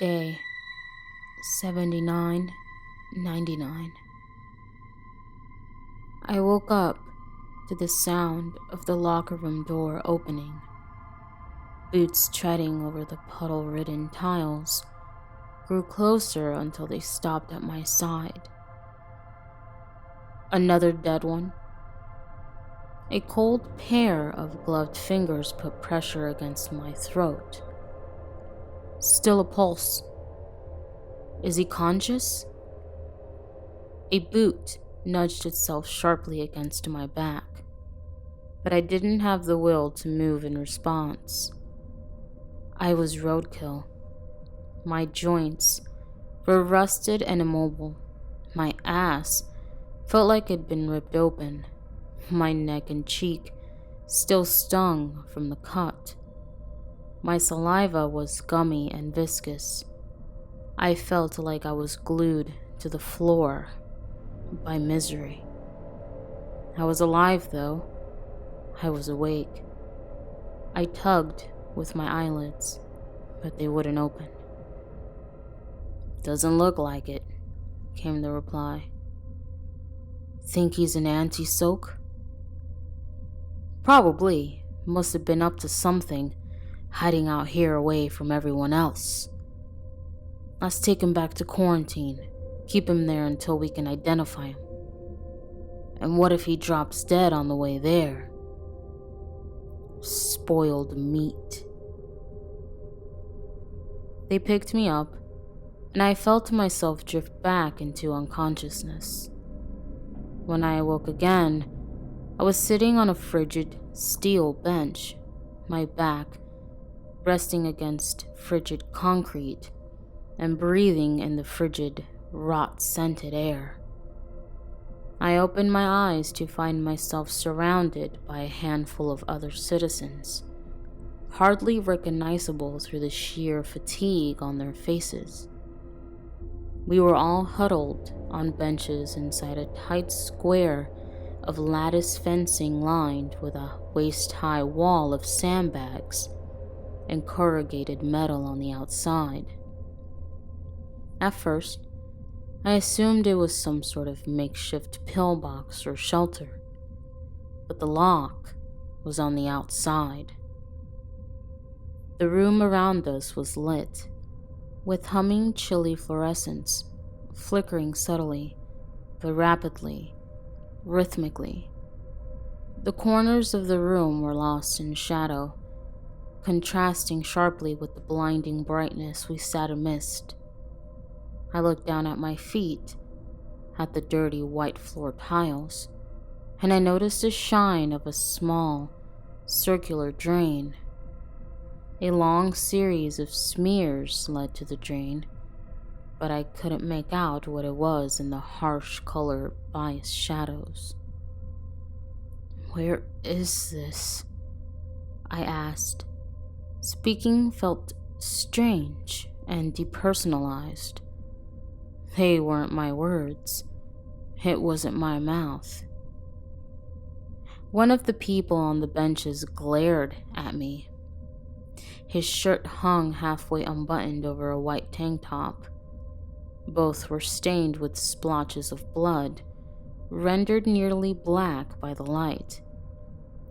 Day 7999. I woke up to the sound of the locker room door opening. Boots treading over the puddle-ridden tiles grew closer until they stopped at my side. Another dead one. A cold pair of gloved fingers put pressure against my throat. Still a pulse. Is he conscious? A boot nudged itself sharply against my back, but I didn't have the will to move in response. I was roadkill. My joints were rusted and immobile. My ass felt like it'd been ripped open. My neck and cheek still stung from the cut. My saliva was gummy and viscous. I felt like I was glued to the floor by misery. I was alive, though. I was awake. I tugged with my eyelids, but they wouldn't open. "Doesn't look like it," came the reply. "Think he's an anti-soak?" "Probably. Must have been up to something, hiding out here away from everyone else. Let's take him back to quarantine. Keep him there until we can identify him. And what if he drops dead on the way there? Spoiled meat." They picked me up, and I felt myself drift back into unconsciousness. When I awoke again, I was sitting on a frigid steel bench, my back resting against frigid concrete and breathing in the frigid, rot-scented air. I opened my eyes to find myself surrounded by a handful of other citizens, hardly recognizable through the sheer fatigue on their faces. We were all huddled on benches inside a tight square of lattice fencing lined with a waist-high wall of sandbags and corrugated metal on the outside. At first, I assumed it was some sort of makeshift pillbox or shelter, but the lock was on the outside. The room around us was lit, with humming chilly fluorescence, flickering subtly, but rapidly, rhythmically. The corners of the room were lost in shadow, contrasting sharply with the blinding brightness we sat amidst. I looked down at my feet, at the dirty white floor tiles, and I noticed the shine of a small, circular drain. A long series of smears led to the drain, but I couldn't make out what it was in the harsh color biased shadows. "Where is this?" I asked. Speaking felt strange and depersonalized. They weren't my words. It wasn't my mouth. One of the people on the benches glared at me. His shirt hung halfway unbuttoned over a white tank top. Both were stained with splotches of blood, rendered nearly black by the light.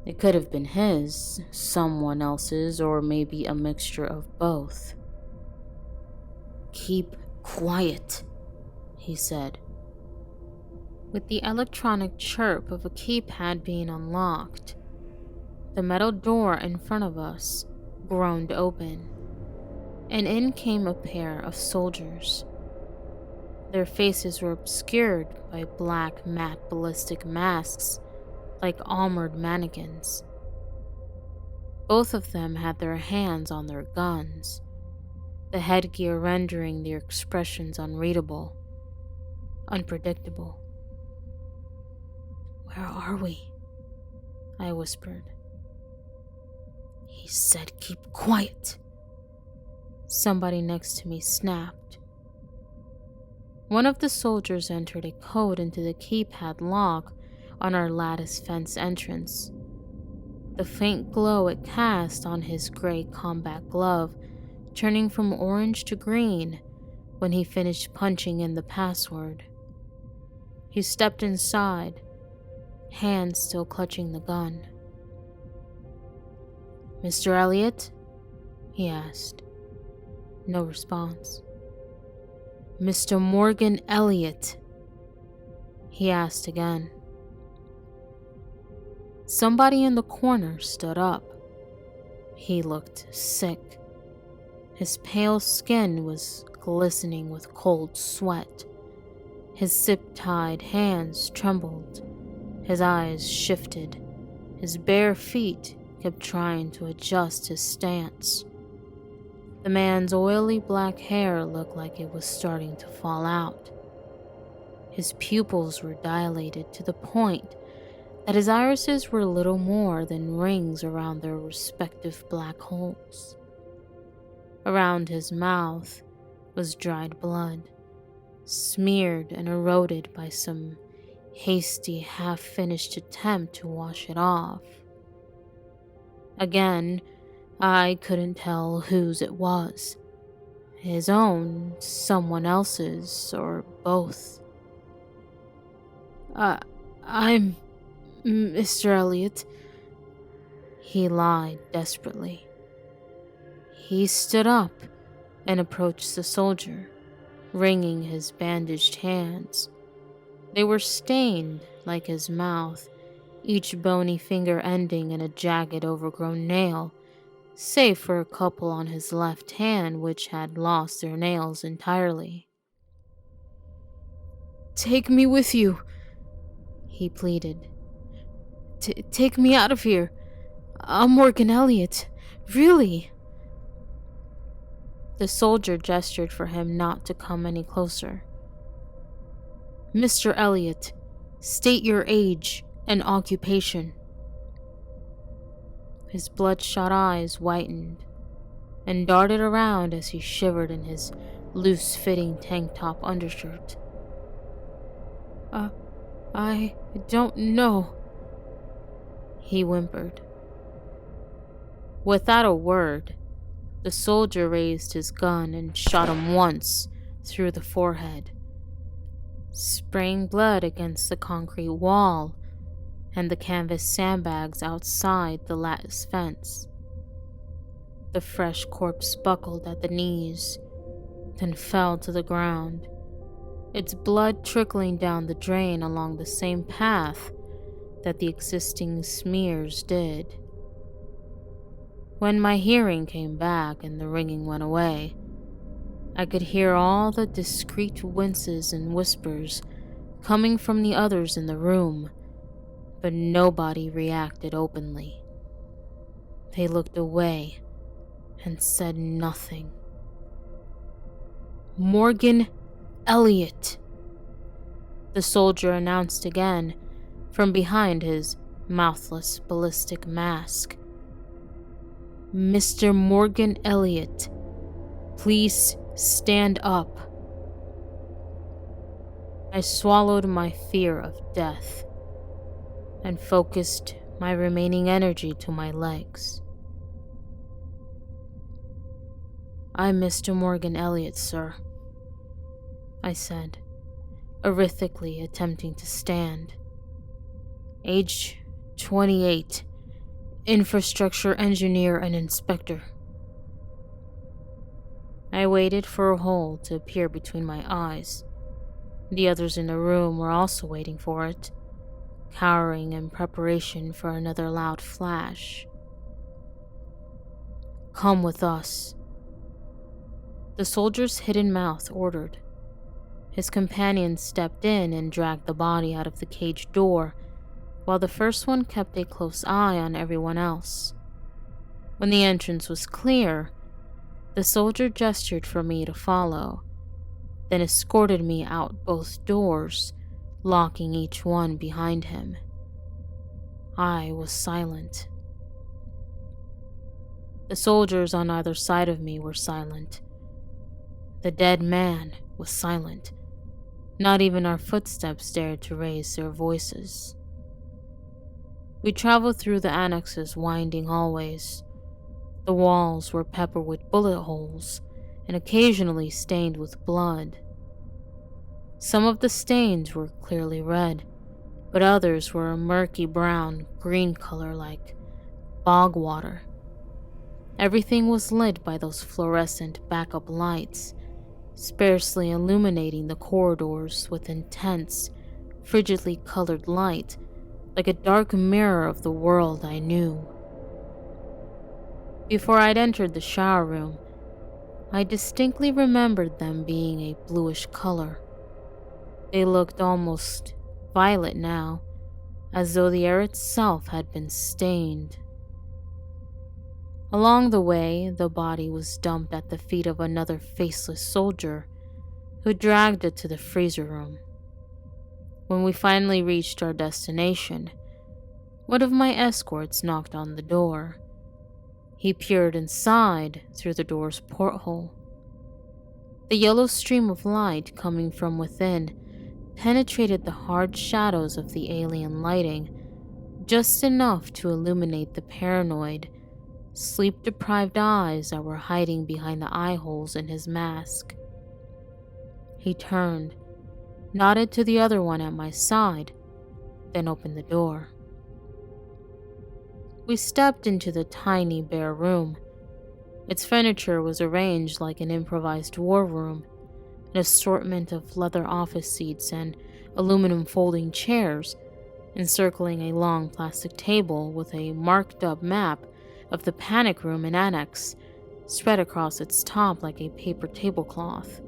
It could have been his, someone else's, or maybe a mixture of both. "Keep quiet," he said. With the electronic chirp of a keypad being unlocked, the metal door in front of us groaned open, and in came a pair of soldiers. Their faces were obscured by black matte ballistic masks like armored mannequins. Both of them had their hands on their guns, the headgear rendering their expressions unreadable, unpredictable. "Where are we?" I whispered. "He said keep quiet," somebody next to me snapped. One of the soldiers entered a code into the keypad lock on our lattice fence entrance. The faint glow it cast on his gray combat glove turning from orange to green when he finished punching in the password. He stepped inside, hands still clutching the gun. "Mr. Elliot?" he asked. No response. "Mr. Morgan Elliot?" he asked again. Somebody in the corner stood up. He looked sick. His pale skin was glistening with cold sweat. His zip-tied hands trembled. His eyes shifted. His bare feet kept trying to adjust his stance. The man's oily black hair looked like it was starting to fall out. His pupils were dilated to the point that his irises were little more than rings around their respective black holes. Around his mouth was dried blood, smeared and eroded by some hasty, half-finished attempt to wash it off. Again, I couldn't tell whose it was. His own, someone else's, or both. I'm Mr. Elliot," he lied desperately. He stood up and approached the soldier, wringing his bandaged hands. They were stained like his mouth, each bony finger ending in a jagged, overgrown nail, save for a couple on his left hand which had lost their nails entirely. "Take me with you," he pleaded. Take me out of here. I'm Morgan Elliot. Really." The soldier gestured for him not to come any closer. "Mr. Elliot, state your age and occupation." His bloodshot eyes whitened and darted around as he shivered in his loose-fitting tank top undershirt. I don't know," he whimpered. Without a word, the soldier raised his gun and shot him once through the forehead, spraying blood against the concrete wall and the canvas sandbags outside the lattice fence. The fresh corpse buckled at the knees, then fell to the ground, its blood trickling down the drain along the same path that the existing smears did. When my hearing came back and the ringing went away, I could hear all the discreet winces and whispers coming from the others in the room, but nobody reacted openly. They looked away and said nothing. "Morgan Elliot," the soldier announced again from behind his mouthless ballistic mask. "Mr. Morgan Elliot, please stand up." I swallowed my fear of death and focused my remaining energy to my legs. "I'm Mr. Morgan Elliot, sir," I said, erratically attempting to stand. "Age 28, infrastructure engineer and inspector." I waited for a hole to appear between my eyes. The others in the room were also waiting for it, cowering in preparation for another loud flash. "Come with us," the soldier's hidden mouth ordered. His companion stepped in and dragged the body out of the cage door, while the first one kept a close eye on everyone else. When the entrance was clear, the soldier gestured for me to follow, then escorted me out both doors, locking each one behind him. I was silent. The soldiers on either side of me were silent. The dead man was silent. Not even our footsteps dared to raise their voices. We traveled through the annex's winding hallways. The walls were peppered with bullet holes and occasionally stained with blood. Some of the stains were clearly red, but others were a murky brown, green color like bog water. Everything was lit by those fluorescent backup lights, sparsely illuminating the corridors with intense, frigidly colored light, like a dark mirror of the world I knew. Before I'd entered the shower room, I distinctly remembered them being a bluish color. They looked almost violet now, as though the air itself had been stained. Along the way, the body was dumped at the feet of another faceless soldier, who dragged it to the freezer room. When we finally reached our destination, one of my escorts knocked on the door. He peered inside through the door's porthole. The yellow stream of light coming from within penetrated the hard shadows of the alien lighting just enough to illuminate the paranoid, sleep-deprived eyes that were hiding behind the eye holes in his mask. He turned, nodded to the other one at my side, then opened the door. We stepped into the tiny, bare room. Its furniture was arranged like an improvised war room, an assortment of leather office seats and aluminum folding chairs, encircling a long plastic table with a marked-up map of the panic room and annex spread across its top like a paper tablecloth.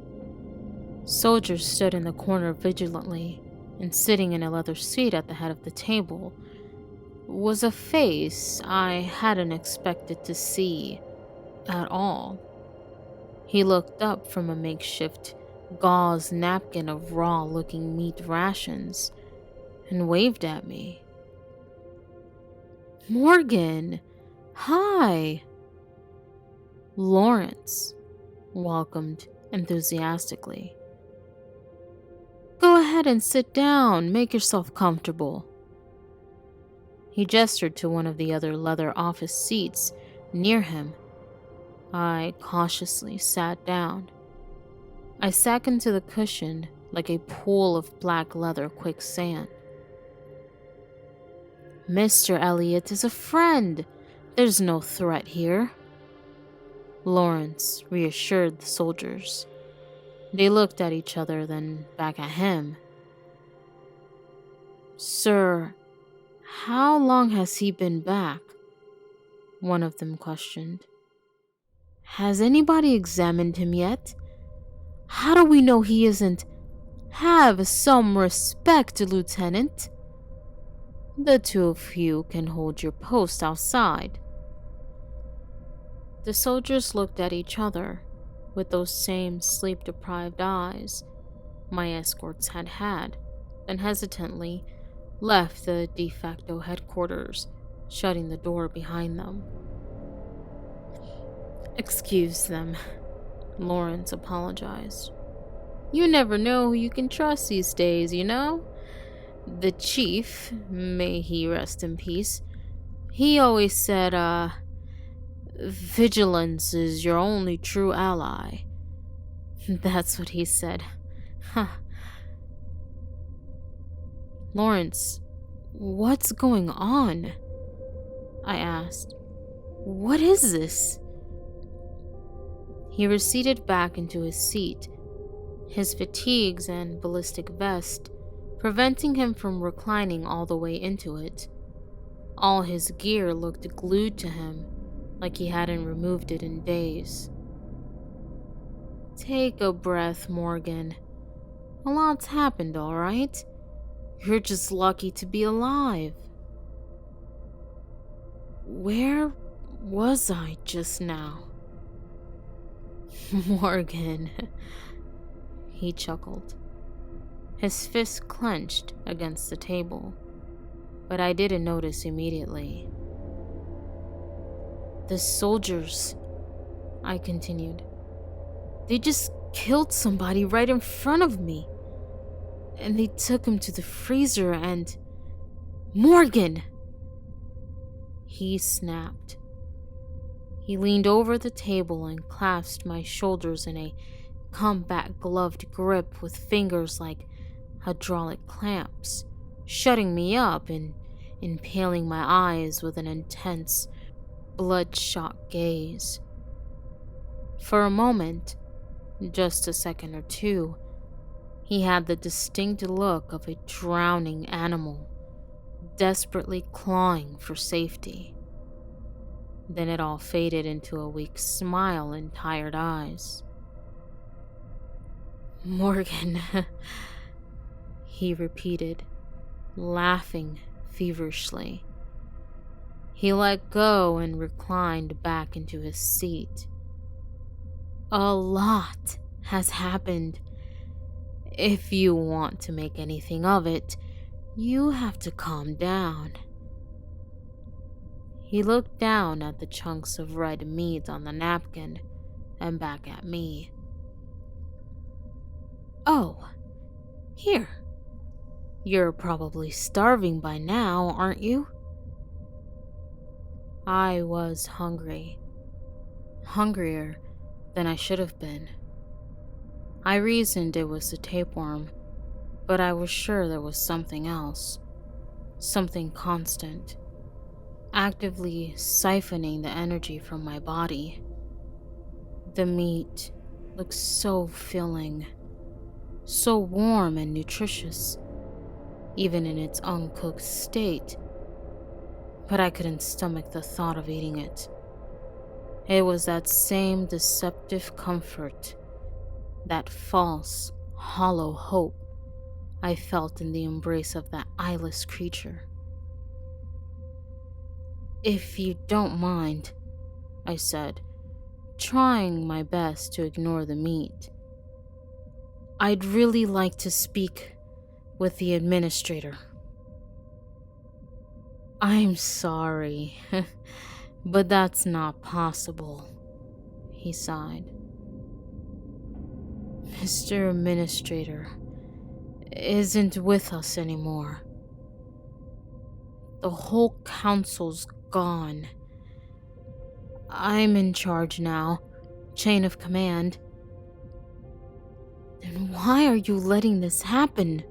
Soldiers stood in the corner vigilantly, and sitting in a leather seat at the head of the table was a face I hadn't expected to see at all. He looked up from a makeshift gauze napkin of raw-looking meat rations and waved at me. "Morgan, hi!" Lawrence welcomed enthusiastically. "Go ahead and sit down, make yourself comfortable." He gestured to one of the other leather office seats near him. I cautiously sat down. I sank into the cushion like a pool of black leather quicksand. "Mr. Elliot is a friend. There's no threat here," Lawrence reassured the soldiers. They looked at each other, then back at him. "Sir, how long has he been back?" one of them questioned. "Has anybody examined him yet? How do we know he isn't? Have some respect, Lieutenant. The two of you can hold your post outside." The soldiers looked at each other with those same sleep-deprived eyes my escorts had, then hesitantly left the de facto headquarters, shutting the door behind them. "Excuse them," Lawrence apologized. "You never know who you can trust these days, you know? The chief, may he rest in peace, he always said, vigilance is your only true ally." That's what he said. Huh. "Lawrence, what's going on?" I asked. "What is this?" He receded back into his seat, his fatigues and ballistic vest preventing him from reclining all the way into it. All his gear looked glued to him, like he hadn't removed it in days. "Take a breath, Morgan. A lot's happened, all right? You're just lucky to be alive." "Where was I just now?" "Morgan," he chuckled, his fist clenched against the table, but I didn't notice immediately. "The soldiers," I continued, "they just killed somebody right in front of me, and they took him to the freezer and... Morgan!" He snapped. He leaned over the table and clasped my shoulders in a combat gloved grip with fingers like hydraulic clamps, shutting me up and impaling my eyes with an intense, bloodshot gaze. For a moment, just a second or two, he had the distinct look of a drowning animal, desperately clawing for safety. Then it all faded into a weak smile and tired eyes. "Morgan," he repeated, laughing feverishly. He let go and reclined back into his seat. "A lot has happened. If you want to make anything of it, you have to calm down." He looked down at the chunks of red meat on the napkin and back at me. "Oh, here. You're probably starving by now, aren't you?" I was hungry. Hungrier than I should have been. I reasoned it was the tapeworm, but I was sure there was something else. Something constant, actively siphoning the energy from my body. The meat looked so filling, so warm and nutritious, even in its uncooked state, but I couldn't stomach the thought of eating it. It was that same deceptive comfort, that false, hollow hope I felt in the embrace of that eyeless creature. "If you don't mind," I said, trying my best to ignore the meat, "I'd really like to speak with the administrator." "I'm sorry, but that's not possible," he sighed. "Mr. Administrator isn't with us anymore. The whole council's gone. I'm in charge now, chain of command." "Then why are you letting this happen?"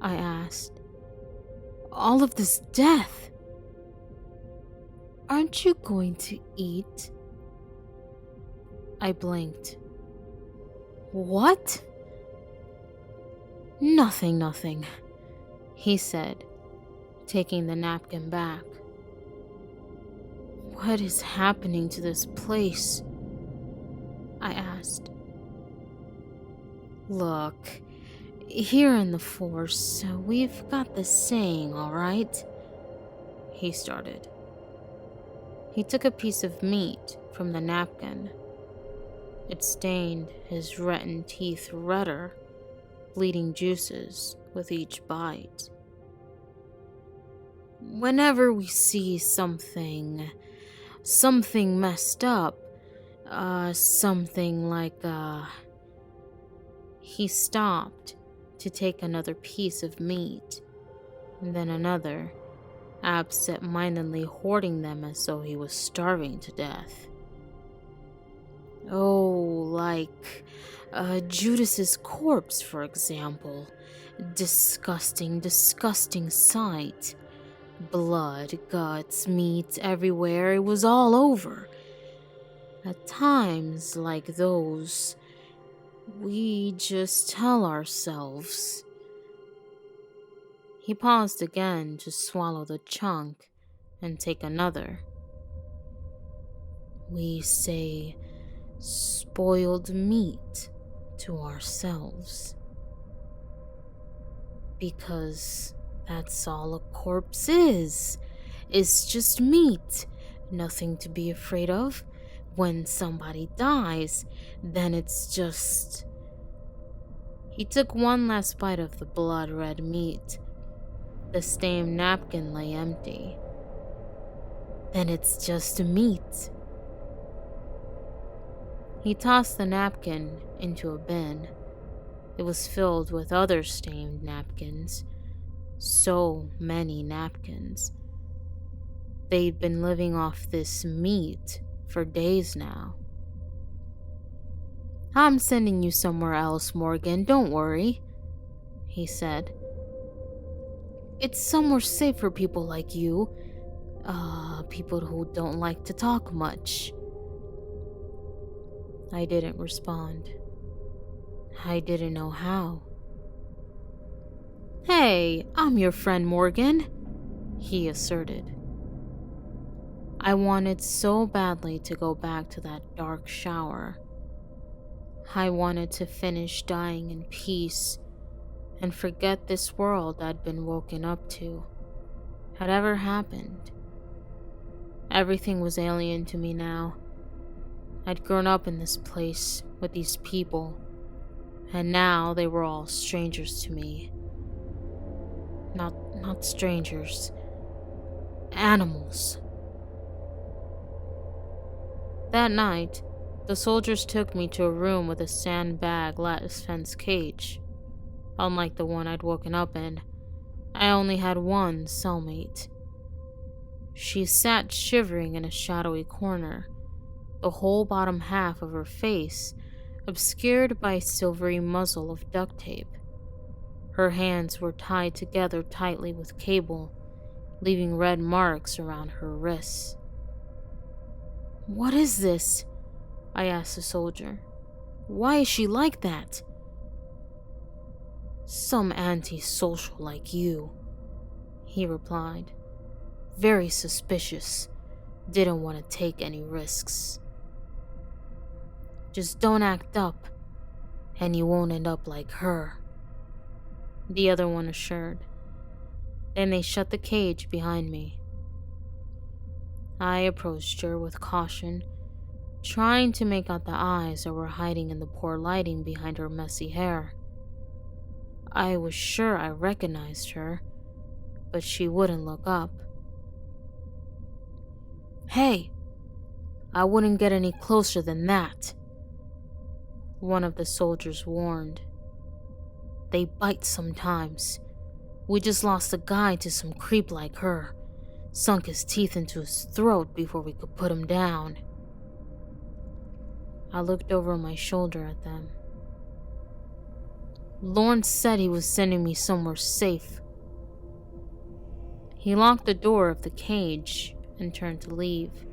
I asked. "All of this death. Aren't you going to eat?" I blinked. "What?" Nothing, he said, taking the napkin back. "What is happening to this place?" I asked. "Look, here in the Force, we've got this saying, all right?" He started. He took a piece of meat from the napkin. It stained his retined teeth redder, bleeding juices with each bite. "Whenever we see something messed up, something like, He stopped to take another piece of meat, and then another, absent-mindedly hoarding them as though he was starving to death. "Oh, like Judas's corpse, for example. Disgusting sight. Blood, guts, meat everywhere. It was all over. At times like those, we just tell ourselves." He paused again to swallow the chunk and take another. "We say spoiled meat to ourselves. Because that's all a corpse is. It's just meat. Nothing to be afraid of. When somebody dies, then it's just..." He took one last bite of the blood-red meat. The stained napkin lay empty. "Then it's just meat." He tossed the napkin into a bin. It was filled with other stained napkins. So many napkins. They'd been living off this meat for days now. "I'm sending you somewhere else, Morgan, don't worry," he said. "It's somewhere safe for people like you. People who don't like to talk much." I didn't respond. I didn't know how. "Hey, I'm your friend Morgan," he asserted. I wanted so badly to go back to that dark shower. I wanted to finish dying in peace and forget this world I'd been woken up to had ever happened. Everything was alien to me now. I'd grown up in this place with these people, and now they were all strangers to me. Not strangers. Animals. That night, the soldiers took me to a room with a sandbag lattice fence cage. Unlike the one I'd woken up in, I only had one cellmate. She sat shivering in a shadowy corner, the whole bottom half of her face obscured by a silvery muzzle of duct tape. Her hands were tied together tightly with cable, leaving red marks around her wrists. "What is this?" I asked the soldier. "Why is she like that?" "Some antisocial like you," he replied. "Very suspicious. Didn't want to take any risks. Just don't act up, and you won't end up like her," the other one assured. Then they shut the cage behind me. I approached her with caution, trying to make out the eyes that were hiding in the poor lighting behind her messy hair. I was sure I recognized her, but she wouldn't look up. "Hey, I wouldn't get any closer than that," one of the soldiers warned. "They bite sometimes. We just lost a guy to some creep like her. Sunk his teeth into his throat before we could put him down." I looked over my shoulder at them. "Lawrence said he was sending me somewhere safe." He locked the door of the cage and turned to leave.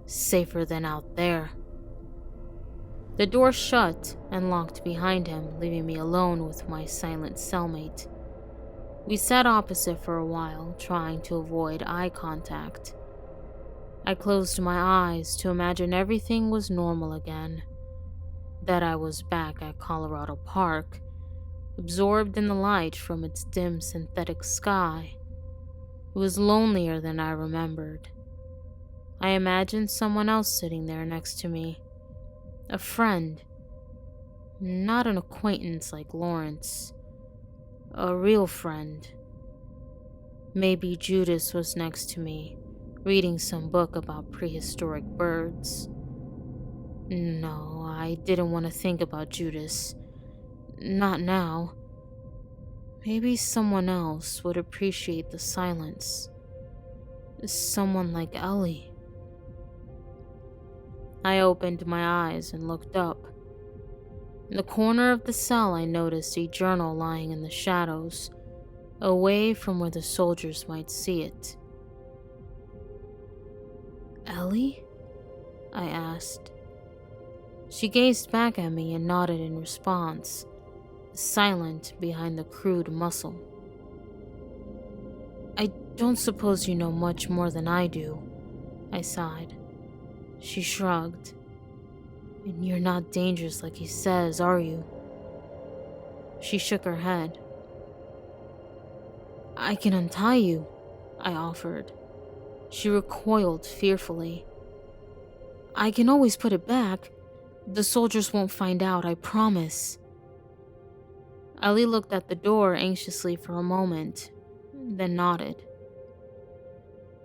"Safer than out there." The door shut and locked behind him, leaving me alone with my silent cellmate. We sat opposite for a while, trying to avoid eye contact. I closed my eyes to imagine everything was normal again, that I was back at Colorado Park, absorbed in the light from its dim synthetic sky. It was lonelier than I remembered. I imagined someone else sitting there next to me. A friend. Not an acquaintance like Lawrence. A real friend. Maybe Judas was next to me, reading some book about prehistoric birds. No, I didn't want to think about Judas. Not now. Maybe someone else would appreciate the silence. Someone like Ellie. I opened my eyes and looked up. In the corner of the cell, I noticed a journal lying in the shadows, away from where the soldiers might see it. "Ellie?" I asked. She gazed back at me and nodded in response, silent behind the crude muscle. "I don't suppose you know much more than I do," I sighed. She shrugged. "And you're not dangerous like he says, are you?" She shook her head. "I can untie you," I offered. She recoiled fearfully. "I can always put it back. The soldiers won't find out, I promise." Ali looked at the door anxiously for a moment, then nodded.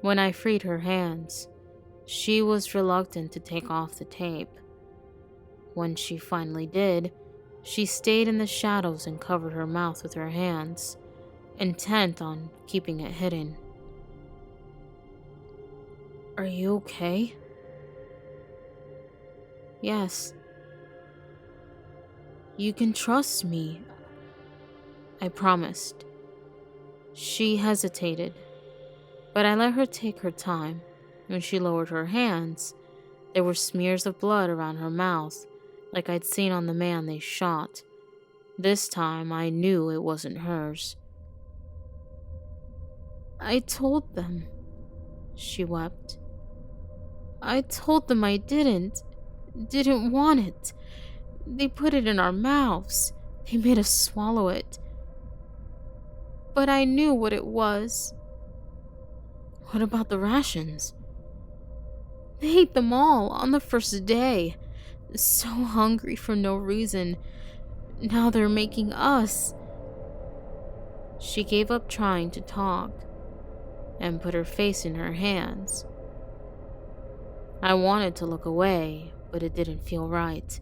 When I freed her hands, she was reluctant to take off the tape. When she finally did, she stayed in the shadows and covered her mouth with her hands, intent on keeping it hidden. "Are you okay?" Yes. You can trust me, I promised. She hesitated, but I let her take her time. When she lowered her hands, there were smears of blood around her mouth, like I'd seen on the man they shot. This time, I knew it wasn't hers. I told them, she wept. I told them I didn't want it. They put it in our mouths. They made us swallow it. But I knew what it was. What about the rations? They ate them all on the first day. So hungry for no reason. Now they're making us. She gave up trying to talk and put her face in her hands. I wanted to look away, but it didn't feel right.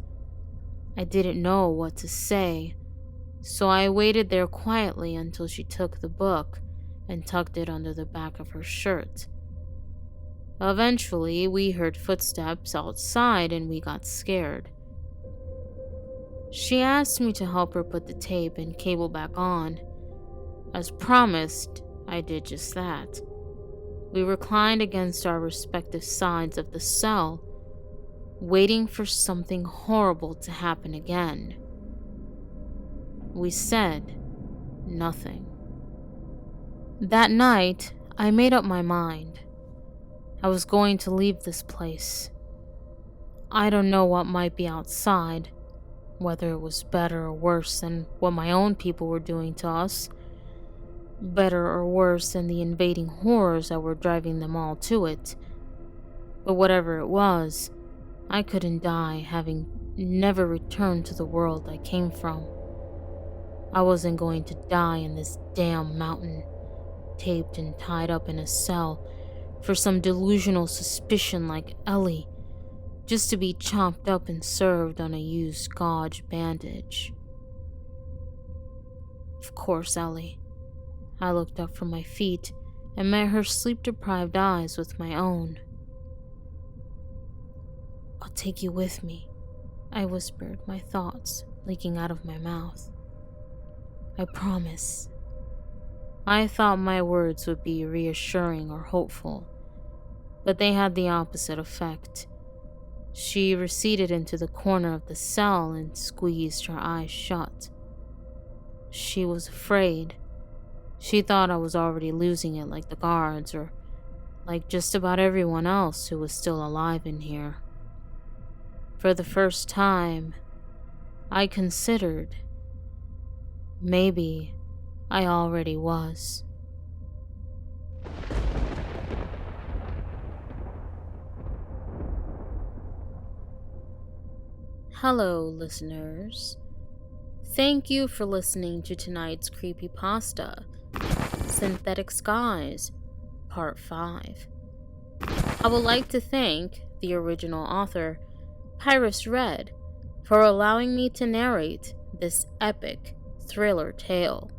I didn't know what to say, so I waited there quietly until she took the book and tucked it under the back of her shirt. Eventually, we heard footsteps outside and we got scared. She asked me to help her put the tape and cable back on. As promised, I did just that. We reclined against our respective sides of the cell, waiting for something horrible to happen again. We said nothing. That night, I made up my mind. I was going to leave this place. I don't know what might be outside, whether it was better or worse than what my own people were doing to us, better or worse than the invading horrors that were driving them all to it. But whatever it was, I couldn't die having never returned to the world I came from. I wasn't going to die in this damn mountain, taped and tied up in a cell for some delusional suspicion like Ellie, just to be chopped up and served on a used gauge bandage. Of course, Ellie. I looked up from my feet and met her sleep-deprived eyes with my own. I'll take you with me, I whispered, my thoughts leaking out of my mouth. I promise. I thought my words would be reassuring or hopeful, but they had the opposite effect. She receded into the corner of the cell and squeezed her eyes shut. She was afraid. She thought I was already losing it like the guards, or like just about everyone else who was still alive in here. For the first time, I considered maybe I already was. Hello, listeners. Thank you for listening to tonight's creepypasta, Synthetic Skies, Part 5. I would like to thank the original author, Pyrous Red, for allowing me to narrate this epic thriller tale.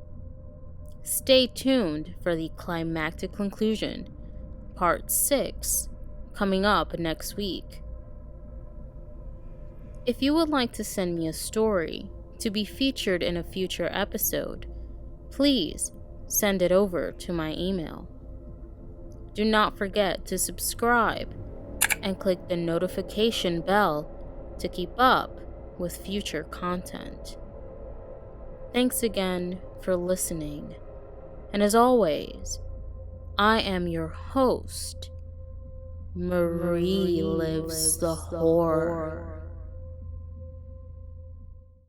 Stay tuned for the climactic conclusion, Part 6, coming up next week. If you would like to send me a story to be featured in a future episode, please send it over to my email. Do not forget to subscribe and click the notification bell to keep up with future content. Thanks again for listening, and as always, I am your host, Marie Lives the Horror.